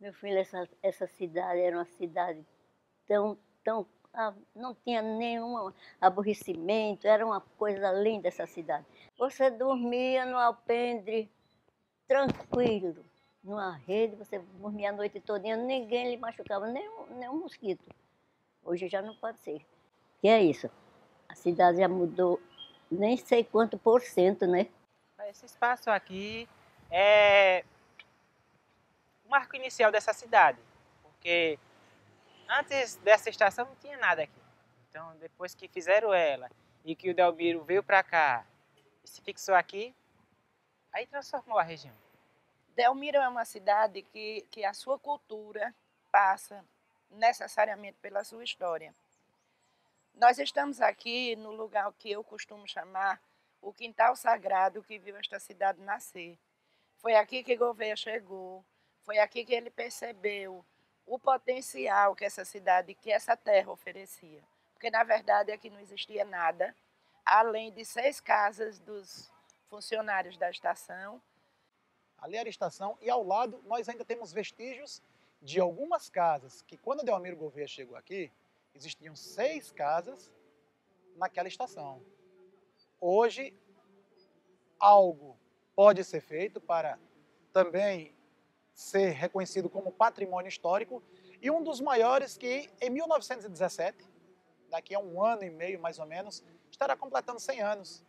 Meu filho, essa cidade era uma cidade tão. Não tinha nenhum aborrecimento, era uma coisa linda essa cidade. Você dormia no alpendre tranquilo, numa rede, você dormia a noite todinha, ninguém lhe machucava, nem um mosquito. Hoje já não pode ser. Que é isso? A cidade já mudou nem sei quanto por cento, né? Esse espaço aqui é o marco inicial dessa cidade, porque antes dessa estação não tinha nada aqui. Então, depois que fizeram ela e que o Delmiro veio para cá e se fixou aqui, aí transformou a região. Delmiro é uma cidade que a sua cultura passa necessariamente pela sua história. Nós estamos aqui no lugar que eu costumo chamar o quintal sagrado que viu esta cidade nascer. Foi aqui que Gouveia chegou, foi aqui que ele percebeu o potencial que essa cidade, que essa terra oferecia. Porque, na verdade, aqui não existia nada, além de 6 casas dos funcionários da estação. Ali era a estação e ao lado nós ainda temos vestígios de algumas casas que quando Delmiro Gouveia chegou aqui, existiam 6 casas naquela estação. Hoje, algo pode ser feito para também ser reconhecido como patrimônio histórico e um dos maiores que em 1917, daqui a um ano e meio mais ou menos, estará completando 100 anos,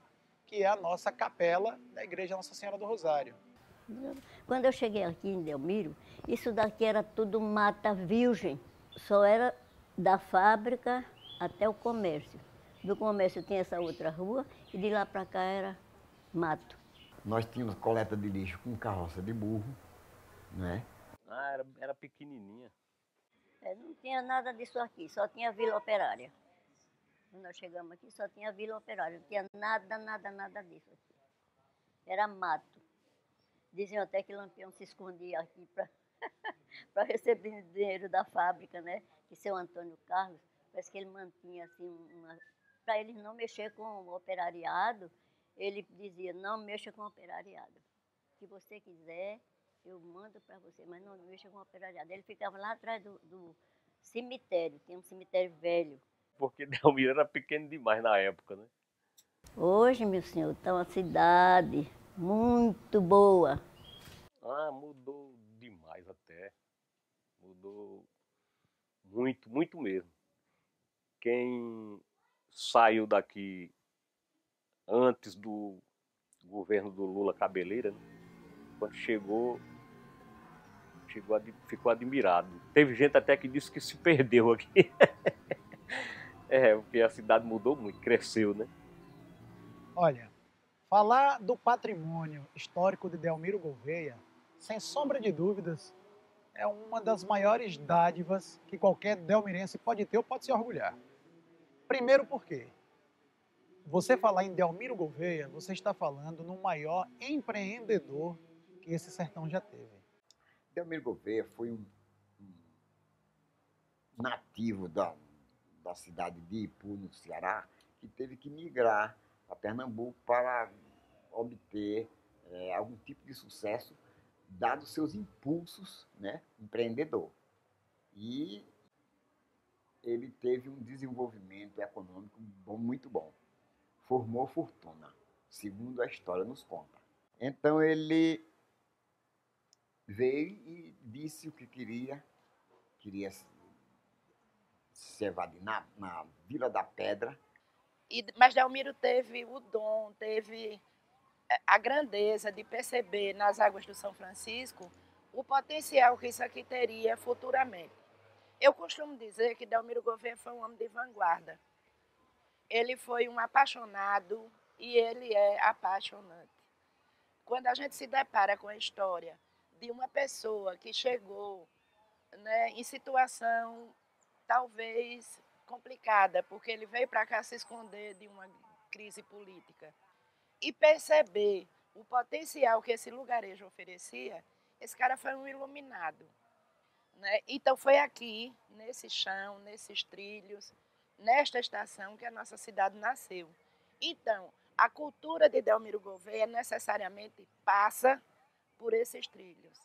que é a nossa capela da Igreja Nossa Senhora do Rosário. Quando eu cheguei aqui em Delmiro, isso daqui era tudo mata virgem. Só era da fábrica até o comércio. Do comércio tinha essa outra rua e de lá para cá era mato. Nós tínhamos coleta de lixo com carroça de burro, né? Era pequenininha. Não tinha nada disso aqui, só tinha Vila Operária. Quando nós chegamos aqui, só tinha Vila Operária, não tinha nada disso aqui. Era mato. Diziam até que Lampião se escondia aqui para receber dinheiro da fábrica, né? Que seu Antônio Carlos, parece que ele mantinha assim para ele não mexer com o operariado, ele dizia, não mexa com o operariado. Se você quiser, eu mando para você, mas não mexa com o operariado. Ele ficava lá atrás do cemitério, tinha um cemitério velho. Porque Delmiro era pequeno demais na época, né? Hoje, meu senhor, está uma cidade muito boa. Mudou demais até. Mudou muito, muito mesmo. Quem saiu daqui antes do governo do Lula Cabeleira, né? Quando ficou admirado. Teve gente até que disse que se perdeu aqui. Porque a cidade mudou muito, cresceu, né? Olha, falar do patrimônio histórico de Delmiro Gouveia, sem sombra de dúvidas, é uma das maiores dádivas que qualquer delmirense pode ter ou pode se orgulhar. Primeiro porque você falar em Delmiro Gouveia, você está falando no maior empreendedor que esse sertão já teve. Delmiro Gouveia foi um nativo da cidade de Ipu, no Ceará, que teve que migrar para Pernambuco para obter algum tipo de sucesso, dado seus impulsos, né, empreendedor. E ele teve um desenvolvimento econômico muito bom. Formou fortuna, segundo a história nos conta. Então ele veio e disse o que queria se evadir na Vila da Pedra. Mas Delmiro teve o dom, teve a grandeza de perceber nas águas do São Francisco o potencial que isso aqui teria futuramente. Eu costumo dizer que Delmiro Gouveia foi um homem de vanguarda. Ele foi um apaixonado e ele é apaixonante. Quando a gente se depara com a história de uma pessoa que chegou, né, em situação talvez complicada, porque ele veio para cá se esconder de uma crise política, e perceber o potencial que esse lugarejo oferecia, esse cara foi um iluminado. Né? Então foi aqui, nesse chão, nesses trilhos, nesta estação que a nossa cidade nasceu. Então, a cultura de Delmiro Gouveia necessariamente passa por esses trilhos.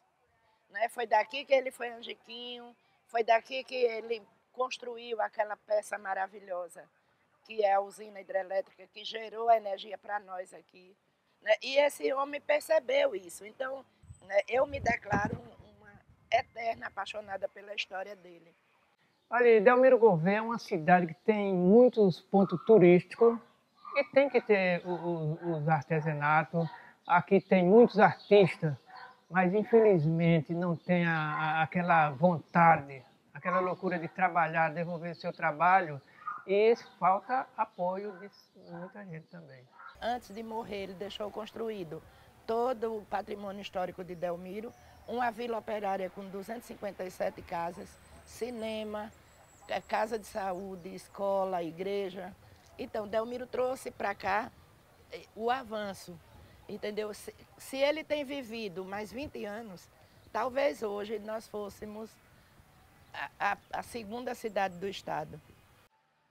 né? Foi daqui que ele foi angiquinho, foi daqui que ele construiu aquela peça maravilhosa, que é a usina hidrelétrica que gerou a energia para nós aqui, né? E esse homem percebeu isso. Então, né, eu me declaro uma eterna apaixonada pela história dele. Olha, Delmiro Gouveia é uma cidade que tem muitos pontos turísticos e tem que ter os artesanatos. Aqui tem muitos artistas, mas infelizmente não tem aquela vontade, aquela loucura de trabalhar, desenvolver seu trabalho, e falta apoio de muita gente também. Antes de morrer, ele deixou construído todo o patrimônio histórico de Delmiro, uma vila operária com 257 casas, cinema, casa de saúde, escola, igreja. Então, Delmiro trouxe para cá o avanço, entendeu? Se ele tem vivido mais 20 anos, talvez hoje nós fôssemos a segunda cidade do estado.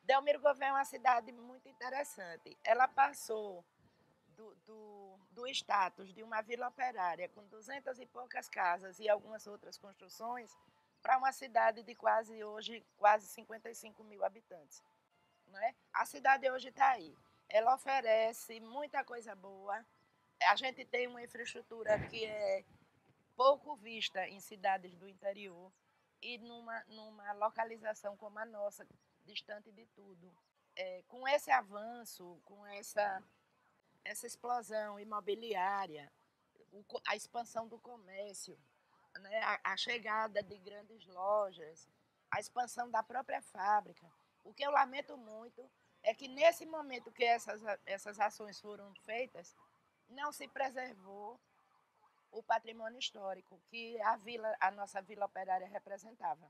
Delmiro Gouveia é uma cidade muito interessante. Ela passou do status de uma vila operária com 200 e poucas casas e algumas outras construções para uma cidade de hoje quase 55 mil habitantes. Né? A cidade hoje está aí. Ela oferece muita coisa boa. A gente tem uma infraestrutura que é pouco vista em cidades do interior e numa localização como a nossa, distante de tudo. Com esse avanço, com essa explosão imobiliária, a expansão do comércio, né? A chegada de grandes lojas, a expansão da própria fábrica. O que eu lamento muito é que nesse momento que essas ações foram feitas, não se preservou o patrimônio histórico que a nossa vila operária representava.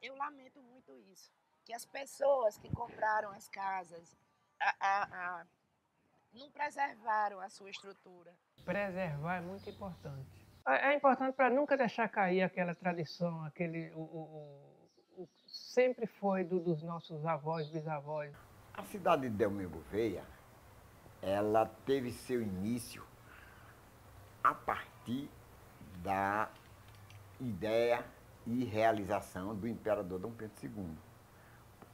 Eu lamento muito isso, que as pessoas que compraram as casas não preservaram a sua estrutura. Preservar é muito importante. É importante para nunca deixar cair aquela tradição, sempre foi dos nossos avós, bisavós. A cidade de Delmiro Gouveia, ela teve seu início a partir da ideia e realização do imperador Dom Pedro II.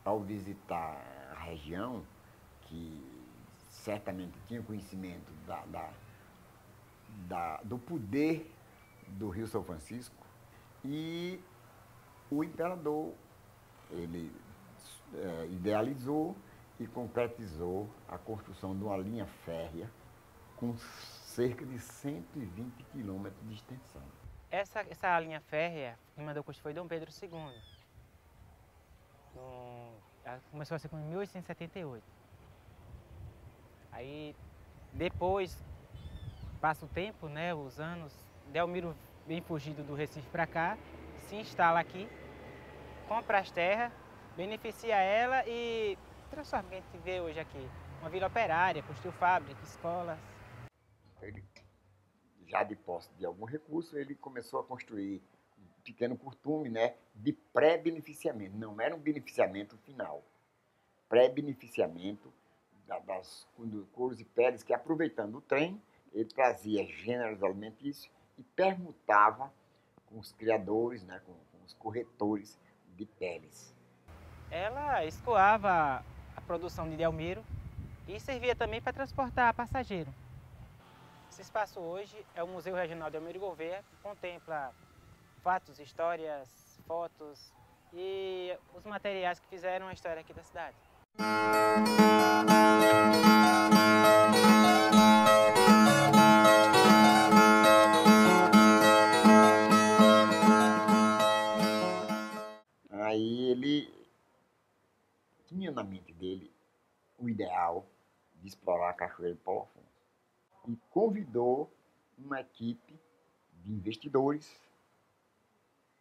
Ao visitar a região, que certamente tinha conhecimento do poder do Rio São Francisco, e o imperador, ele idealizou e concretizou a construção de uma linha férrea com cerca de 120 quilômetros de extensão. Essa linha férrea, quem mandou construir foi Dom Pedro II. Ela começou a ser em 1878. Aí, depois, passa o tempo, né, os anos, Delmiro vem fugido do Recife para cá, se instala aqui, compra as terras, beneficia ela e transforma o que a gente vê hoje aqui. Uma vila operária, construiu fábricas, escolas. Ele, já de posse de algum recurso, ele começou a construir um pequeno curtume, né, de pré-beneficiamento. Não era um beneficiamento final. Pré-beneficiamento das couros e peles, que aproveitando o trem, ele trazia gêneros alimentícios e permutava com os criadores, né, com os corretores de peles. Ela escoava a produção de Delmiro e servia também para transportar passageiro. Esse espaço hoje é o Museu Regional Delmiro Gouveia, que contempla fatos, histórias, fotos e os materiais que fizeram a história aqui da cidade. Aí ele tinha na mente dele o ideal de explorar a Cachoeira do Paulo Afonso e convidou uma equipe de investidores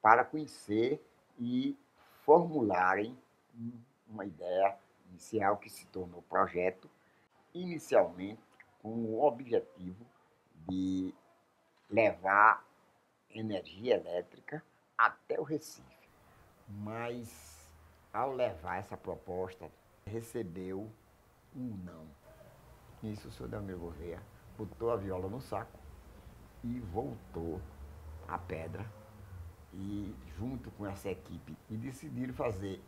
para conhecer e formularem uma ideia inicial que se tornou projeto, inicialmente com o objetivo de levar energia elétrica até o Recife. Mas, ao levar essa proposta, recebeu um não. Nisso, o senhor Delmiro Gouveia botou a viola no saco e voltou à pedra e junto com essa equipe e decidiram fazer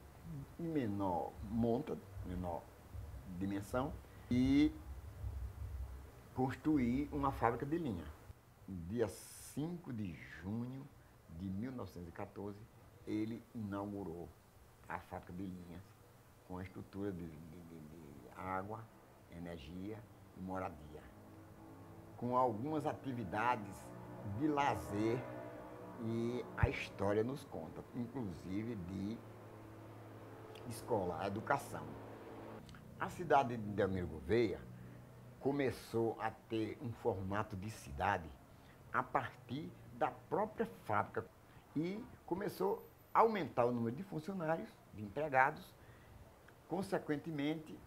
em menor monta, menor dimensão e construir uma fábrica de linha. No dia 5 de junho de 1914, ele inaugurou a fábrica de linhas com a estrutura de água, energia e moradia, com algumas atividades de lazer, e a história nos conta, inclusive de escola, a educação. A cidade de Delmiro Gouveia começou a ter um formato de cidade a partir da própria fábrica e começou a aumentar o número de funcionários, de empregados. Consequentemente,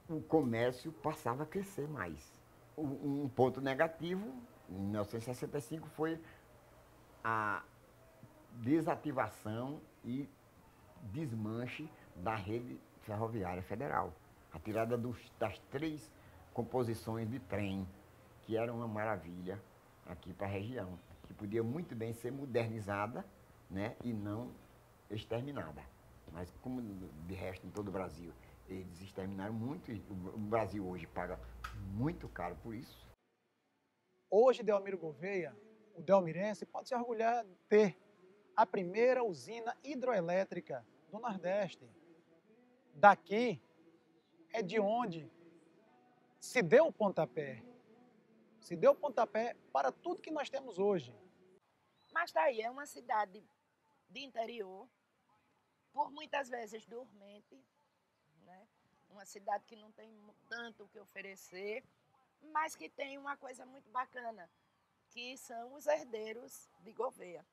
o comércio passava a crescer mais. Um ponto negativo, em 1965, foi a desativação e desmanche da rede ferroviária federal. A tirada das 3 composições de trem, que era uma maravilha aqui para a região, que podia muito bem ser modernizada, né, e não exterminada. Mas como de resto em todo o Brasil eles exterminaram muito, e o Brasil hoje paga muito caro por isso. Hoje, Delmiro Gouveia, o delmirense, pode se orgulhar de ter a primeira usina hidroelétrica do Nordeste. Daqui é de onde se deu o pontapé. Se deu o pontapé para tudo que nós temos hoje. Mas daí é uma cidade de interior, por muitas vezes dormente, né? Uma cidade que não tem tanto o que oferecer, mas que tem uma coisa muito bacana, que são os herdeiros de Gouveia.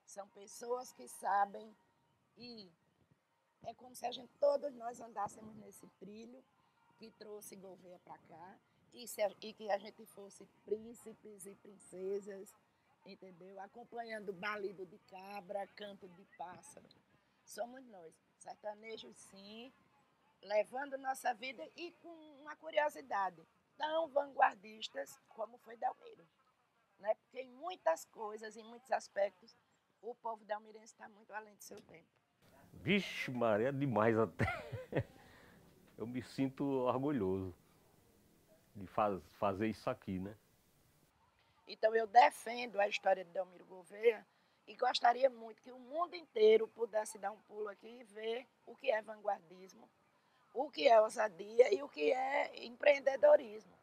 São pessoas que sabem ir. É como se todos nós andássemos nesse trilho que trouxe Gouveia para cá e que a gente fosse príncipes e princesas, entendeu? Acompanhando balido de cabra, canto de pássaro. Somos nós, sertanejos sim, levando nossa vida e com uma curiosidade, tão vanguardistas como foi Delmiro, né? Porque em muitas coisas, em muitos aspectos, o povo delmirense está muito além do seu tempo. Vixe, Maria, é demais até. Eu me sinto orgulhoso de fazer isso aqui, né? Então eu defendo a história de Delmiro Gouveia e gostaria muito que o mundo inteiro pudesse dar um pulo aqui e ver o que é vanguardismo, o que é ousadia e o que é empreendedorismo.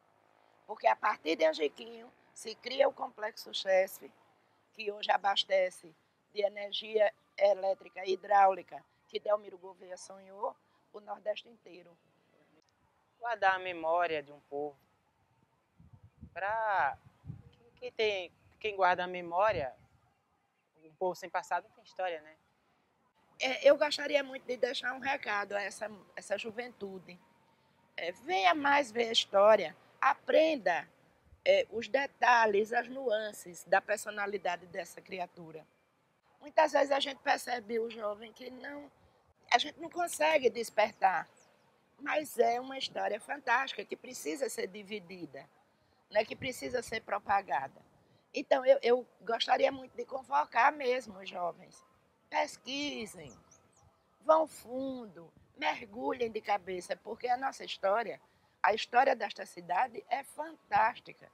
Porque a partir de Angiquinho se cria o Complexo Chesf, que hoje abastece de energia elétrica e hidráulica, que Delmiro Gouveia sonhou, o Nordeste inteiro. Guardar a memória de um povo. Para quem guarda a memória, um povo sem passado não tem história, né? Eu gostaria muito de deixar um recado a essa juventude. Venha mais ver a história, aprenda os detalhes, as nuances da personalidade dessa criatura. Muitas vezes a gente percebe o jovem que a gente não consegue despertar, mas é uma história fantástica que precisa ser dividida, né, que precisa ser propagada. Então, eu gostaria muito de convocar mesmo os jovens. Pesquisem, vão fundo, mergulhem de cabeça, porque a nossa história, a história desta cidade é fantástica.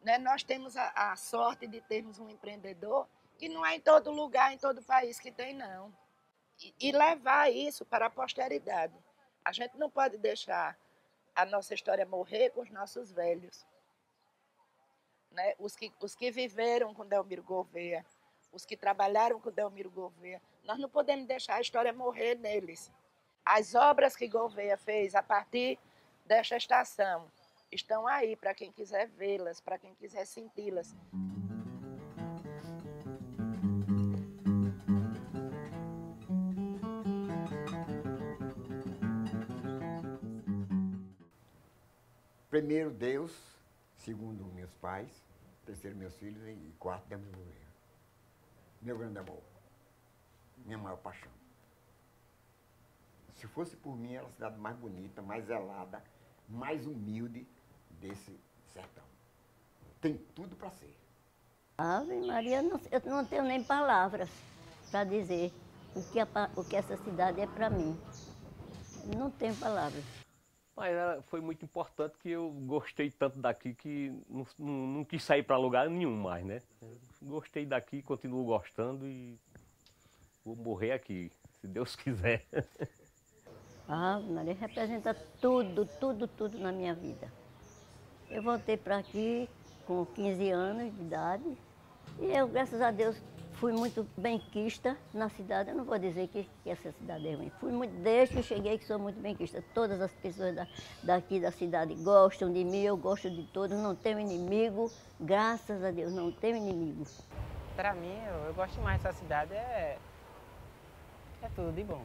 Né? Nós temos a sorte de termos um empreendedor que não é em todo lugar, em todo país que tem, não. E levar isso para a posteridade. A gente não pode deixar a nossa história morrer com os nossos velhos. Né? Os que viveram com Delmiro Gouveia, os que trabalharam com Delmiro Gouveia, nós não podemos deixar a história morrer neles. As obras que Gouveia fez a partir desta estação estão aí para quem quiser vê-las, para quem quiser senti-las. Primeiro Deus, segundo meus pais, terceiro meus filhos e quarto Delmiro Gouveia. Meu grande amor, minha maior paixão. Se fosse por mim, era a cidade mais bonita, mais zelada, mais humilde desse sertão. Tem tudo para ser. Ave Maria, eu não tenho nem palavras para dizer o que essa cidade é para mim. Não tenho palavras. Mas foi muito importante que eu gostei tanto daqui que não quis sair para lugar nenhum mais, né? Gostei daqui, continuo gostando e vou morrer aqui, se Deus quiser. Ave Maria representa tudo, tudo, tudo na minha vida. Eu voltei para aqui com 15 anos de idade e eu, graças a Deus, fui muito benquista na cidade. Eu não vou dizer que essa cidade é ruim. Fui muito, desde que cheguei que sou muito benquista. Todas as pessoas daqui da cidade gostam de mim, eu gosto de todos, não tenho inimigo. Graças a Deus, não tenho inimigo. Para mim, eu gosto mais dessa cidade, é tudo de bom.